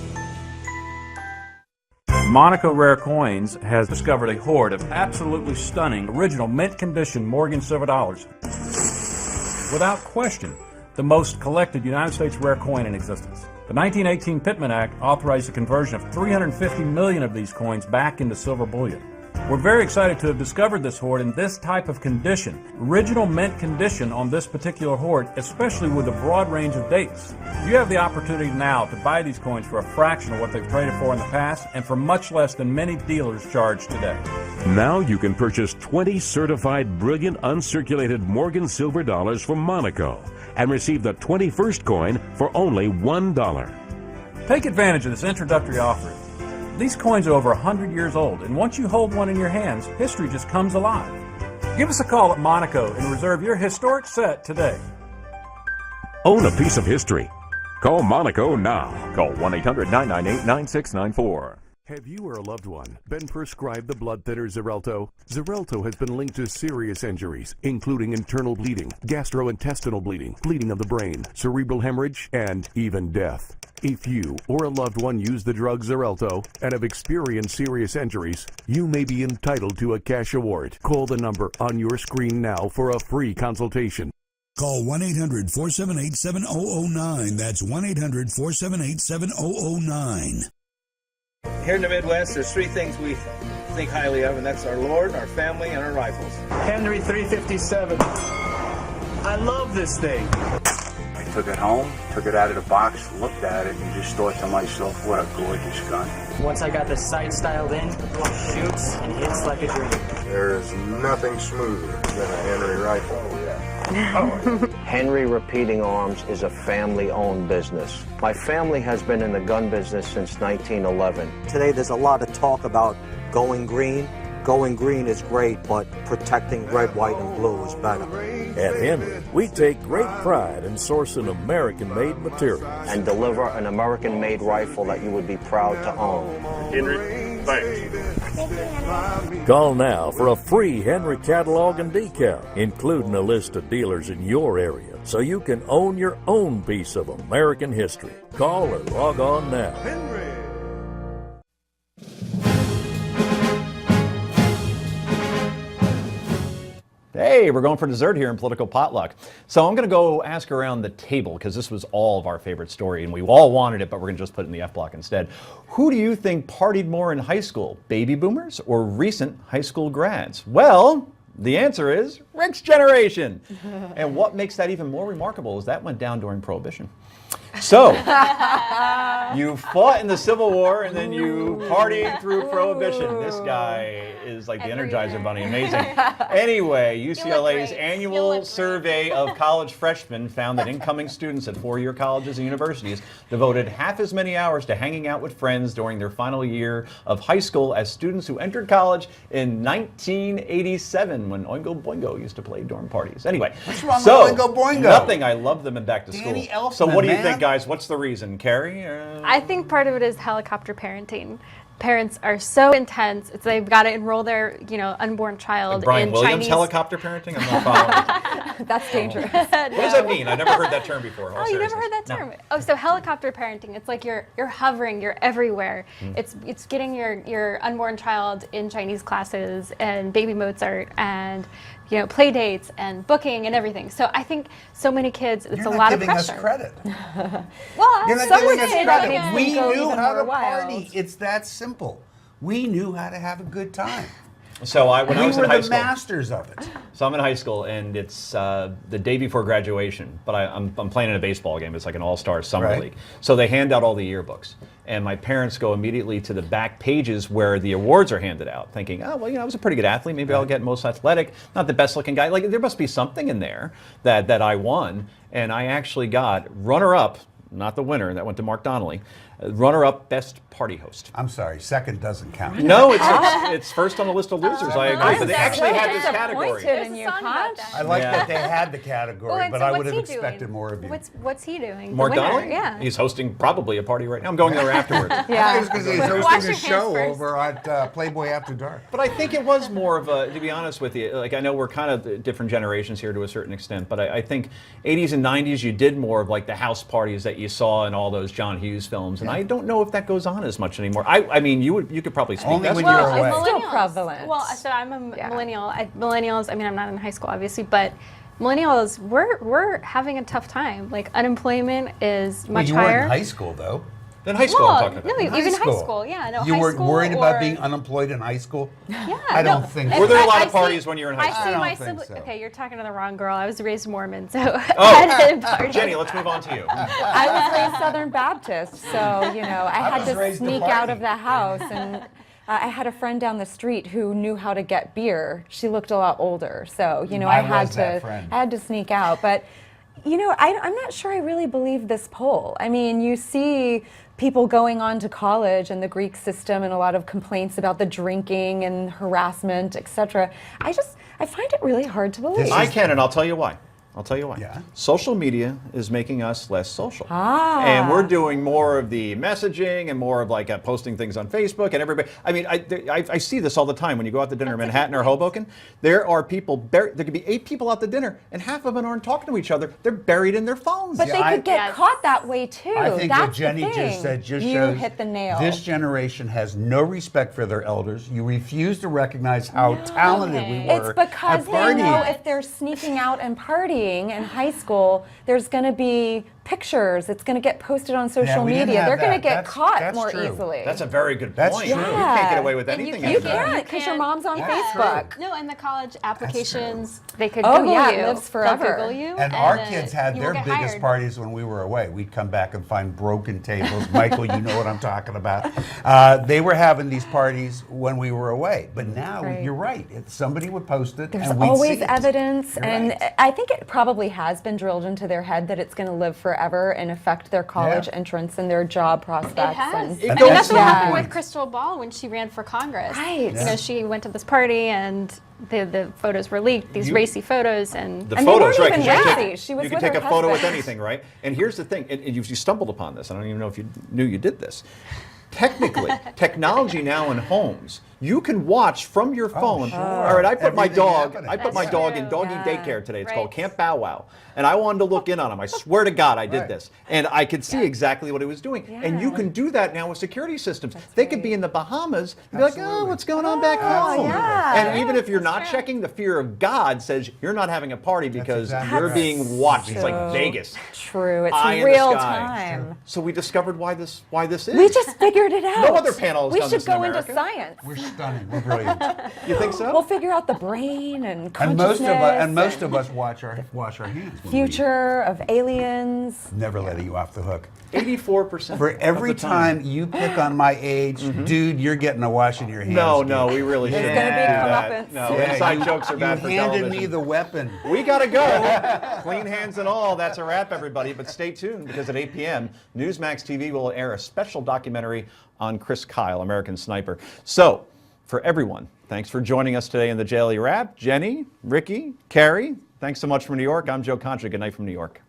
Monaco Rare Coins has discovered a hoard of absolutely stunning, original, mint condition Morgan silver dollars. Without question, the most collected United States rare coin in existence. The 1918 Pittman Act authorized the conversion of 350 million of these coins back into silver bullion. We're very excited to have discovered this hoard in this type of condition. Original mint condition on this particular hoard, especially with a broad range of dates. You have the opportunity now to buy these coins for a fraction of what they've traded for in the past and for much less than many dealers charge today. Now you can purchase 20 certified brilliant uncirculated Morgan silver dollars from Monaco and receive the 21st coin for only $1. Take advantage of this introductory offer. These coins are over 100 years old, and once you hold one in your hands, history just comes alive. Give us a call at Monaco and reserve your historic set today. Own a piece of history. Call Monaco now. Call 1-800-998-9694. Have you or a loved one been prescribed the blood thinner Xarelto? Xarelto has been linked to serious injuries, including internal bleeding, gastrointestinal bleeding, bleeding of the brain, cerebral hemorrhage, and even death. If you or a loved one use the drug Xarelto and have experienced serious injuries, you may be entitled to a cash award. Call the number on your screen now for a free consultation. Call 1-800-478-7009. That's 1-800-478-7009. Here in the Midwest, there's three things we think highly of, and that's our Lord, our family, and our rifles. Henry 357. I love this thing. I took it home, took it out of the box, looked at it, and just thought to myself, what a gorgeous gun. Once I got the sight styled in, the bolt shoots and hits like a dream. There is nothing smoother than a Henry rifle. Henry Repeating Arms is a family-owned business. My family has been in the gun business since 1911. Today there's a lot of talk about going green. Going green is great, but protecting red, white, and blue is better. At Henry, we take great pride in sourcing American-made materials. And deliver an American-made rifle that you would be proud to own. Henry, thanks. Call now for a free Henry catalog and decal, including a list of dealers in your area, so you can own your own piece of American history. Call or log on now. Hey, we're going for dessert here in Political Potluck. So I'm going to go ask around the table, because this was all of our favorite story, and we all wanted it, but we're going to just put it in the F block instead. Who do you think partied more in high school, baby boomers or recent high school grads? Well, the answer is Rick's generation. And what makes that even more remarkable is that went down during Prohibition. So, you fought in the Civil War and then you partied through Prohibition. This guy is like the Energizer Bunny, amazing. Anyway, UCLA's annual survey of college freshmen found that incoming students at four-year colleges and universities devoted half as many hours to hanging out with friends during their final year of high school as students who entered college in 1987 when Oingo Boingo used to play dorm parties. Anyway, what's wrong with Oingo Boingo? Nothing. I love them in back to Danny school. Elfman, So what do you man. think, guys? What's the reason? Carrie? I think part of it is helicopter parenting. Parents are so intense. They've got to enroll their, unborn child Brian in Williams Chinese. helicopter parenting? I'm not following. That's dangerous. What does that mean? I've never heard that term before. Oh, you never heard that term? Oh, so helicopter parenting. It's like you're hovering, you're everywhere. It's getting your unborn child in Chinese classes and baby Mozart and play dates and booking and everything. So I think so many kids, it's You're a not lot of giving us pressure. credit. Well, You're not some giving would us say credit. that We makes it knew even how to more wild. party. It's that simple. We knew how to have a good time. So when I was in high school, we were the masters of it. So I'm in high school, and it's the day before graduation, but I'm playing in a baseball game. It's like an all-star summer Right. league. So they hand out all the yearbooks, and my parents go immediately to the back pages where the awards are handed out, thinking, oh, well, I was a pretty good athlete. Maybe I'll get most athletic, not the best-looking guy. Like, there must be something in there that I won, and I actually got runner-up, not the winner, that went to Mark Donnelly, runner-up best party host. I'm sorry, second doesn't count. No, it's first on the list of losers. I agree, but they actually had this category. In you, Conch. I like that they had the category, and but so I what's would have he expected doing? more of you. What's he doing? Mark The winner, Donnelly? Yeah. He's hosting probably a party right now. I'm going there afterwards. I was because he's Wash hosting your a hands show first. over at Playboy After Dark. But I think it was more of a, to be honest with you, like I know we're kind of different generations here to a certain extent, but I think 80s and 90s you did more of like the house parties that you saw in all those John Hughes films, and I don't know if that goes on as much anymore. I mean, you could probably speak. Only That's when true. you're away. It's still prevalent. Well, so I'm a millennial. Millennials, I mean, I'm not in high school, obviously, but millennials, we're having a tough time. Like, unemployment is much you higher. weren't in high school, though. In high school, well, I'm talking about. No, even high school, yeah. No, You high weren't school worried about or- being unemployed in high school? Yeah, I don't no. think And so. Were there a lot I of parties see- when you were in high school? I see I my don't think siblings. so. Okay, you're talking to the wrong girl. I was raised Mormon, so Oh, I didn't party. Jenny, let's move on to you. I was raised Southern Baptist, so I had was to raised to sneak party. out of the house, and I had a friend down the street who knew how to get beer. She looked a lot older, so I had was that to friend. I had to sneak out. But I'm not sure I really believe this poll. I mean, you see people going on to college and the Greek system and a lot of complaints about the drinking and harassment, etc. I find it really hard to believe. I can, and I'll tell you why. Yeah. Social media is making us less social. Ah. And we're doing more of the messaging and more of like posting things on Facebook and everybody. I mean, I see this all the time when you go out to dinner in Manhattan or Hoboken. There are people, there could be 8 people out to dinner and half of them aren't talking to each other. They're buried in their phones. But they could get caught that way too. I think That's what Jenny the thing. just said just you shows hit the nail. this generation has no respect for their elders. You refuse to recognize how talented we were. It's because at they know partying. if they're sneaking out and partying in high school, there's going to be pictures. It's going to get posted on social we didn't media. have They're going to that. get caught That's more true. easily. That's a very good That's point. true. You can't get away with And anything. you after that. can't, because your mom's on That's Facebook. No, and the college applications, they could Oh, Google yeah, you. it lives They'll forever. Google you. And our then kids had you their will get biggest hired. parties when we were away. We'd come back and find broken tables. Michael, you know what I'm talking about. They were having these parties when we were away. But now, Right. you're right. Somebody would post it, There's and we'd always see it. evidence, You're and right. I think it probably has been drilled into their head that it's going to live forever and affect their college entrance and their job prospects. It has. And I mean, that's what Yeah. happened with Crystal Ball when she ran for Congress. Right. You know, she went to this party and the photos were leaked, these racy photos, and The And they photos, weren't right? even 'cause you racy. can She was you can with take her a photo with husband. anything, right? And here's the thing, and you stumbled upon this. I don't even know if you knew you did this. Technically, technology now in homes, you can watch from your phone. sure. All right, I put my Everything dog. happening. I put my That's dog true. in doggy Yeah. daycare today. It's Right. called Camp Bow Wow, and I wanted to look in on him. I swear to God, I did Right. this, and I could see exactly what he was doing. And you Yeah. can do that now with security systems. They could be in the Bahamas and be like, "Oh, Absolutely. what's going on back home?" yeah. And even if you're not checking, the fear of God says you're not having a party because exactly you're right. being watched. It's like So Vegas. True. It's Eye in the real sky. time. So we discovered why this is. We just figured it out. No other panel has We done should this in go into America. science. We're stunning. We're brilliant. You think so? We'll figure out the brain and And consciousness. most of us wash our hands. when we future of aliens. eat. Never letting you off the hook. 84%. For every of the time. you pick on my age, dude, you're getting a wash in your hands. No, dude. no, we really There's shouldn't gonna be do that. comeuppance. No, Yeah, inside you- jokes are bad for You handed television. me the weapon. We gotta go. Clean hands and all. That's a wrap, everybody. But stay tuned because at 8 p.m., Newsmax TV will air a special documentary on Chris Kyle, American Sniper. So, for everyone, thanks for joining us today in the Daily Wrap. Jenny, Ricky, Carrie, thanks so much from New York. I'm Joe Concha. Good night from New York.